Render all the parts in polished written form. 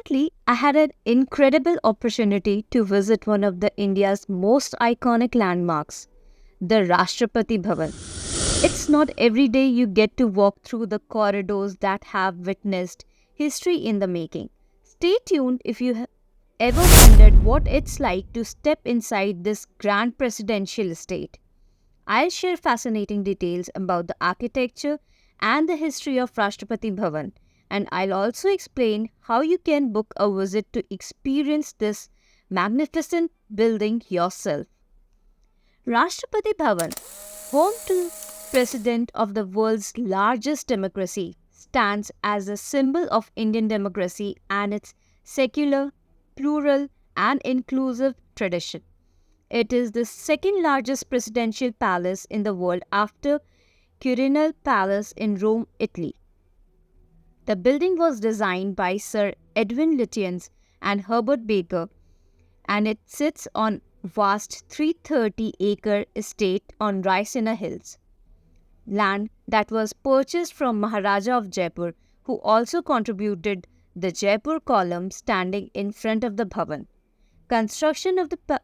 Recently, I had an incredible opportunity to visit one of the India's most iconic landmarks, the Rashtrapati Bhavan. It's not every day you get to walk through the corridors that have witnessed history in the making. Stay tuned if you have ever wondered what it's like to step inside this grand presidential estate. I'll share fascinating details about the architecture and the history of Rashtrapati Bhavan, and I'll also explain how you can book a visit to experience this magnificent building yourself. Rashtrapati Bhavan, home to President of the world's largest democracy, stands as a symbol of Indian democracy and its secular, plural, and inclusive tradition. It is the second largest presidential palace in the world after Quirinal Palace in Rome, Italy. The building was designed by Sir Edwin Lutyens and Herbert Baker, and it sits on vast 330-acre estate on Raisina Hills, land that was purchased from Maharaja of Jaipur, who also contributed the Jaipur column standing in front of the Bhavan. Construction of the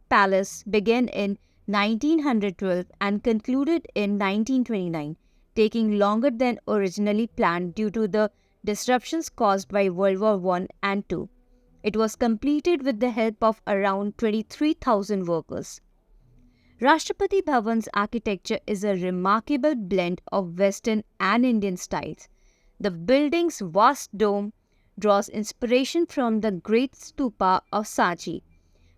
palace began in 1912 and concluded in 1929, taking longer than originally planned due to the disruptions caused by World War I and II. It was completed with the help of around 23,000 workers. Rashtrapati Bhavan's architecture is a remarkable blend of Western and Indian styles. The building's vast dome draws inspiration from the great stupa of Sanchi,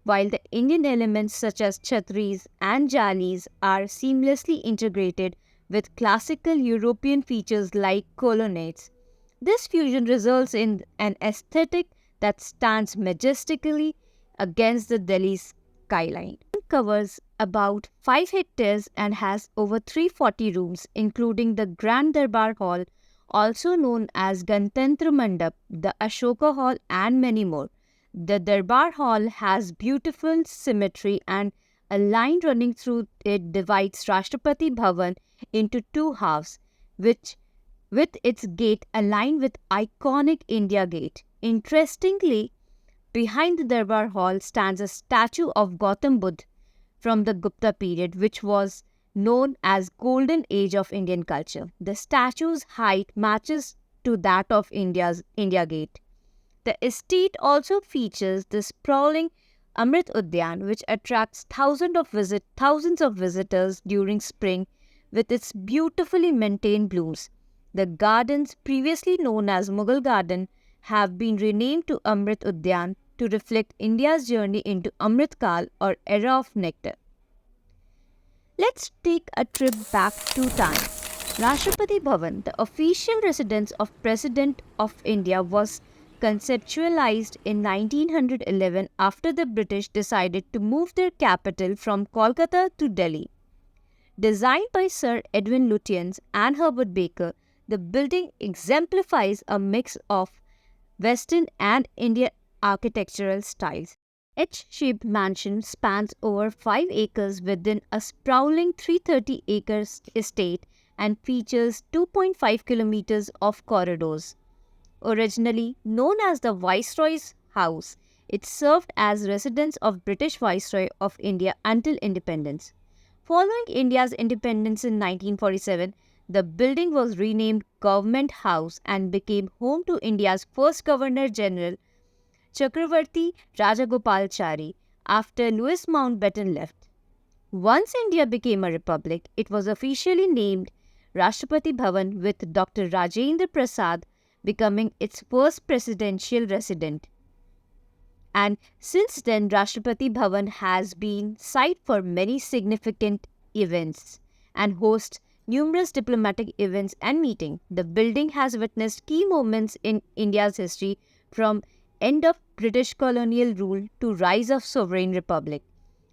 while the Indian elements such as chhatris and jalis are seamlessly integrated with classical European features like colonnades. This fusion results in an aesthetic that stands majestically against the Delhi skyline. It covers about 5 hectares and has over 340 rooms, including the Grand Durbar Hall, also known as Gantantra Mandap, the Ashoka Hall, and many more. The Durbar Hall has beautiful symmetry, and a line running through it divides Rashtrapati Bhavan into two halves, which with its gate aligned with iconic India Gate. Interestingly, behind the Durbar Hall stands a statue of Gautam Buddha from the Gupta period, which was known as Golden Age of Indian culture. The statue's height matches to that of India Gate. The estate also features the sprawling Amrit Udyan, which attracts thousands of visitors during spring with its beautifully maintained blooms. The gardens, previously known as Mughal Garden, have been renamed to Amrit Udyan to reflect India's journey into Amrit Kal, or era of nectar. Let's take a trip back to time. Rashtrapati Bhavan, the official residence of President of India, was conceptualized in 1911 after the British decided to move their capital from Kolkata to Delhi. Designed by Sir Edwin Lutyens and Herbert Baker, the building exemplifies a mix of Western and Indian architectural styles. H-shaped mansion spans over 5 acres within a sprawling 330-acre estate and features 2.5 kilometers of corridors. Originally known as the Viceroy's House, it served as residence of British Viceroy of India until independence. Following India's independence in 1947, the building was renamed Government House and became home to India's first Governor-General, Chakravarti Rajagopalachari, after Louis Mountbatten left. Once India became a republic, it was officially named Rashtrapati Bhavan, with Dr. Rajendra Prasad becoming its first presidential resident. And since then, Rashtrapati Bhavan has been site for many significant events and hosts numerous diplomatic events and meetings. The building has witnessed key moments in India's history, from end of British colonial rule to rise of sovereign republic.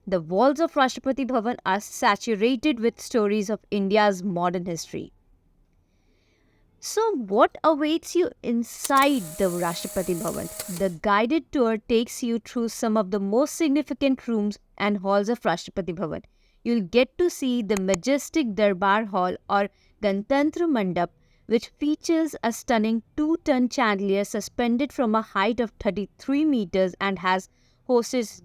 The walls of Rashtrapati Bhavan are saturated with stories of India's modern history. So, what awaits you inside the Rashtrapati Bhavan? The guided tour takes you through some of the most significant rooms and halls of Rashtrapati Bhavan. You'll get to see the majestic Durbar Hall, or Gantantra Mandap, which features a stunning 2-ton chandelier suspended from a height of 33 meters and has hosted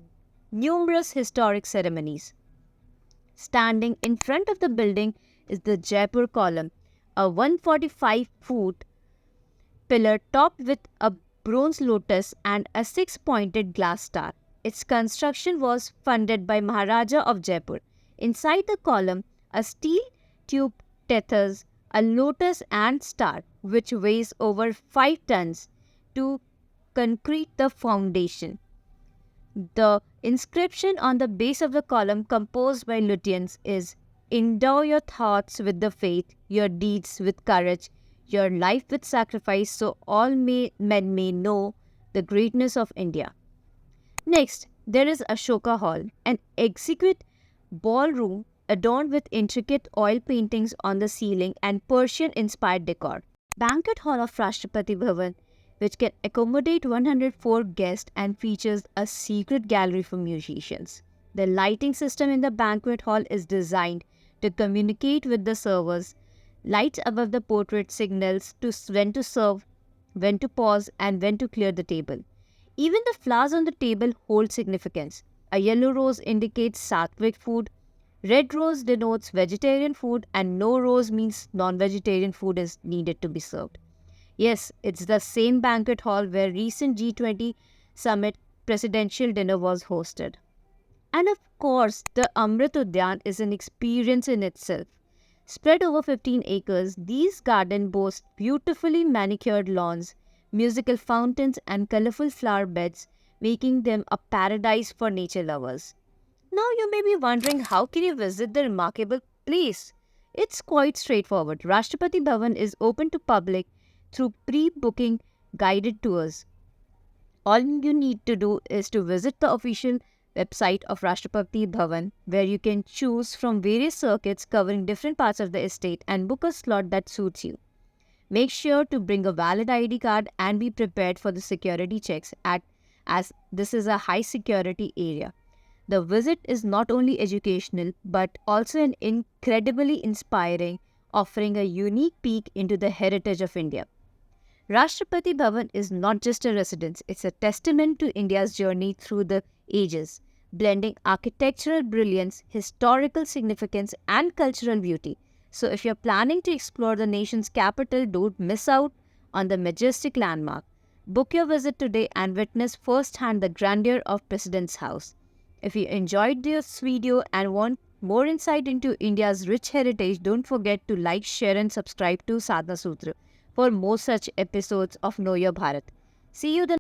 numerous historic ceremonies. Standing in front of the building is the Jaipur column, a 145-foot pillar topped with a bronze lotus and a 6-pointed glass star. Its construction was funded by Maharaja of Jaipur. Inside the column, a steel tube tethers a lotus and star, which weighs over 5 tons, to concrete the foundation. The inscription on the base of the column, composed by Lutyens, is "Endow your thoughts with the faith, your deeds with courage, your life with sacrifice, so all men may know the greatness of India." Next, there is Ashoka Hall, an exquisite ballroom adorned with intricate oil paintings on the ceiling and Persian-inspired decor. Banquet Hall of Rashtrapati Bhavan, which can accommodate 104 guests and features a secret gallery for musicians. The lighting system in the banquet hall is designed to communicate with the servers. Lights above the portrait signals when to serve, when to pause, and when to clear the table. Even the flowers on the table hold significance. A yellow rose indicates sattvic food, red rose denotes vegetarian food, and no rose means non-vegetarian food is needed to be served. Yes, it's the same banquet hall where recent G20 summit presidential dinner was hosted. And of course, the Amrit Udyan is an experience in itself. Spread over 15 acres, these gardens boast beautifully manicured lawns, musical fountains, and colorful flower beds, making them a paradise for nature lovers. Now you may be wondering, how can you visit the remarkable place? It's quite straightforward. Rashtrapati Bhavan is open to public through pre-booking guided tours. All you need to do is to visit the official website of Rashtrapati Bhavan, where you can choose from various circuits covering different parts of the estate and book a slot that suits you. Make sure to bring a valid ID card and be prepared for the security checks as this is a high security area. The visit is not only educational but also an incredibly inspiring, offering a unique peek into the heritage of India. Rashtrapati Bhavan is not just a residence, it's a testament to India's journey through the ages, blending architectural brilliance, historical significance, and cultural beauty. So if you're planning to explore the nation's capital, don't miss out on the majestic landmark. Book your visit today and witness firsthand the grandeur of President's House. If you enjoyed this video and want more insight into India's rich heritage, don't forget to like, share, and subscribe to Sadhana Sutra for more such episodes of Know Your Bharat. See you then.